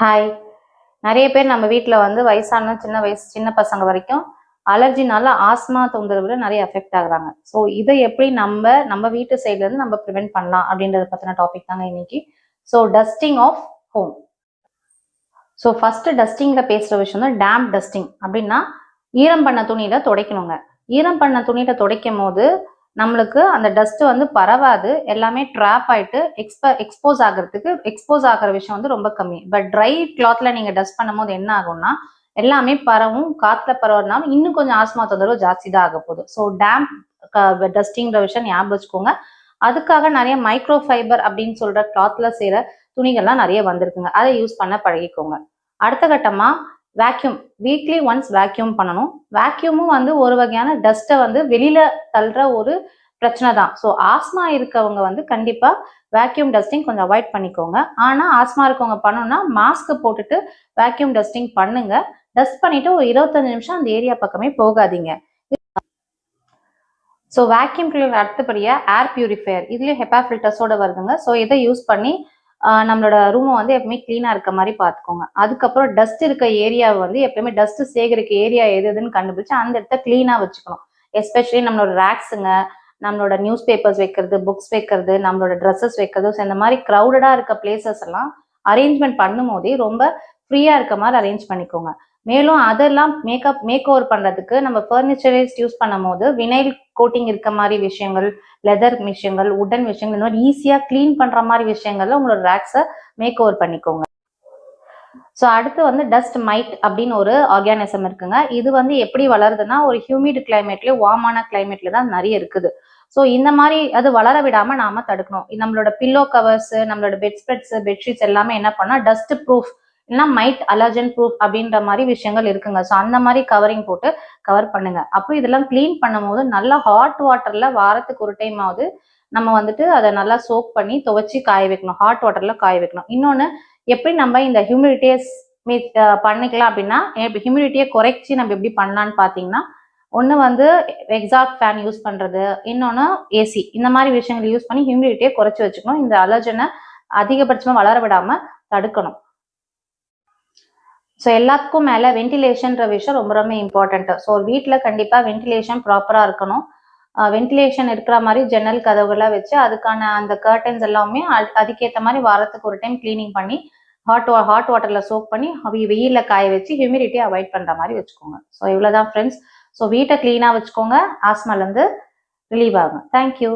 Hi. நிறைய பேர் நம்ம வீட்டில் வந்து வயசான சின்ன பசங்க வரைக்கும் அலர்ஜினால ஆஸ்மா தொந்தரவுல நிறைய அஃபெக்ட் ஆகுறாங்க. ஸோ இதை எப்படி நம்ம வீட்டு சைட்லேருந்து நம்ம ப்ரிவென்ட் பண்ணலாம் அப்படின்றத பற்றின டாபிக் தாங்க இன்னைக்கு. So dusting of home. So first டஸ்டிங்கில் பேசுகிற விஷயம் தான் டேம்ப் டஸ்டிங். அப்படின்னா ஈரம் பண்ண துணியில துடைக்கணுங்க. ஈரம் பண்ண துணியில துடைக்கும் போது நம்மளுக்கு அந்த டஸ்ட் வந்து பரவாது, எல்லாமே ட்ராப் ஆயிட்டு எக்ஸ்போஸ் ஆகிற விஷயம் வந்து ரொம்ப கம்மி. பட் ட்ரை கிளாத்ல நீங்க டஸ்ட் பண்ணும் போது என்ன ஆகும்னா எல்லாமே பரவும், காத்துல பரவுறதுனால இன்னும் கொஞ்சம் ஆஸ்மா தொந்தரவு ஜாஸ்தி தான் ஆக போகுது. ஸோ டேம்ப் டஸ்டிங்கிற விஷயம் ஞாபகம் வச்சுக்கோங்க. அதுக்காக நிறைய மைக்ரோ ஃபைபர் அப்படின்னு சொல்ற கிளாத்ல செய்யற துணிகள்லாம் நிறைய வந்திருக்குங்க. அதை யூஸ் பண்ண பழகிக்கோங்க. அடுத்த கட்டமா வேக்யூம். வீக்லி ஒன்ஸ் வேக்யூம் பண்ணணும். வேக்யூமும் வந்து ஒரு வகையான டஸ்ட்டை வந்து வெளியில தள்ளுற ஒரு பிரச்சனை தான். ஸோ ஆஸ்மா இருக்கவங்க வந்து கண்டிப்பா வேக்யூம் டஸ்டிங் கொஞ்சம் அவாய்ட் பண்ணிக்கோங்க. ஆனா ஆஸ்மா இருக்கவங்க பண்ணணும்னா மாஸ்க் போட்டுட்டு வேக்யூம் டஸ்டிங் பண்ணுங்க. டஸ்ட் பண்ணிட்டு ஒரு 25 நிமிஷம் அந்த ஏரியா பக்கமே போகாதீங்க. ஸோ வேக்யூம் கிளீனர் அடுத்தபடியா ஏர் பியூரிஃபையர். இதுலயும் ஹெப்பா ஃபில்டர்ஸோட வருதுங்க. ஸோ இதை யூஸ் பண்ணி நம்மளோட ரூமை வந்து எப்பவுமே கிளீனா இருக்க மாதிரி பார்த்துக்கோங்க. அதுக்கப்புறம் டஸ்ட் இருக்க ஏரியாவை வந்து எப்பயுமே டஸ்ட் சேகரிக்க ஏரியா எதுன்னு கண்டுபிடிச்சு அந்த இடத்த கிளீனா வச்சுக்கணும். எஸ்பெஷலி நம்மளோட ரேக்ஸுங்க, நம்மளோட நியூஸ் பேப்பர்ஸ் வைக்கிறது, புக்ஸ் வைக்கிறது, நம்மளோட ட்ரெஸ்ஸஸ் வைக்கிறது, ஸோ இந்த மாதிரி க்ரௌடடா இருக்க பிளேசஸ் எல்லாம் அரேஞ்ச்மெண்ட் பண்ணும் போதே ரொம்ப ஃப்ரீயா இருக்க மாதிரி அரேஞ்ச் பண்ணிக்கோங்க. மேலும் அதெல்லாம் மேக் ஓவர் பண்றதுக்கு நம்ம ஃபர்னிச்சரைஸ் யூஸ் பண்ணும் போது வினைல் கோட்டிங் இருக்க மாதிரி விஷயங்கள், லெதர் விஷயங்கள், உடன் விஷயங்கள், இந்த மாதிரி ஈஸியா கிளீன் பண்ற மாதிரி விஷயங்கள்ல உங்களோட ரேக்ஸை மேக் ஓவர் பண்ணிக்கோங்க. ஸோ அடுத்து வந்து டஸ்ட் மைட் அப்படின்னு ஒரு ஆர்கானிசம் இருக்குங்க. இது வந்து எப்படி வளருதுன்னா ஒரு ஹியூமிட் கிளைமேட்லயே வார்மான கிளைமேட்ல தான் நிறைய இருக்குது. ஸோ இந்த மாதிரி அது வளர விடாம நாம தடுக்கணும். நம்மளோட பில்லோ கவர்ஸ், நம்மளோட பெட் ஸ்ப்ரெட்ஸ், பெட்ஷீட்ஸ் எல்லாமே என்ன பண்ணா டஸ்ட் ப்ரூஃப் இல்லைன்னா மைட் அலர்ஜன் ப்ரூஃப் அப்படின்ற மாதிரி விஷயங்கள் இருக்குங்க. ஸோ அந்த மாதிரி கவரிங் போட்டு கவர் பண்ணுங்க. அப்புறம் இதெல்லாம் கிளீன் பண்ணும் போது நல்லா ஹாட் வாட்டர்ல வாரத்துக்கு ஒரு டைம் ஆகுது நம்ம வந்துட்டு அதை நல்லா சோக் பண்ணி துவைச்சி காய வைக்கணும். ஹாட் வாட்டர்ல காய வைக்கணும். இன்னொன்னு எப்படி நம்ம இந்த ஹியூமிடிட்டியை பண்ணிக்கலாம் அப்படின்னா ஹியூமிடிட்டியை குறைச்சி நம்ம எப்படி பண்ணலான்னு பார்த்தீங்கன்னா ஒன்று வந்து எக்ஸாஸ்ட் ஃபேன் யூஸ் பண்ணுறது, இன்னொன்று ஏசி, இந்த மாதிரி விஷயங்கள் யூஸ் பண்ணி ஹியூமிடிட்டியை குறைச்சி வச்சுக்கணும். இந்த அலர்ஜனை அதிகபட்சமாக வளர விடாமல் தடுக்கணும். ஸோ எல்லாத்துக்கும் மேலே வென்டிலேஷன்ற விஷயம் ரொம்ப ரொம்ப இம்பார்ட்டன்ட். ஸோ ஒரு வீட்டில் கண்டிப்பாக வென்டிலேஷன் ப்ராப்பராக இருக்கணும். வென்டிலேஷன் இருக்கிற மாதிரி ஜன்னல் கதவுகளாக வச்சு அதுக்கான அந்த கர்டன்ஸ் எல்லாமே அதுக்கேற்ற மாதிரி வாரத்துக்கு ஒரு டைம் கிளீனிங் பண்ணி ஹாட் வாட்டர்ல சோக் பண்ணி வெயில்ல காய வச்சு ஹியூமிடிட்டியை அவாய்ட் பண்ற மாதிரி வச்சுக்கோங்க. ஸோ இவ்வளவுதான் ஃப்ரெண்ட்ஸ். ஸோ வீட்டை கிளீனா வச்சுக்கோங்க, ஆஸ்மால இருந்து ரிலீவ் ஆகும். தேங்க்யூ.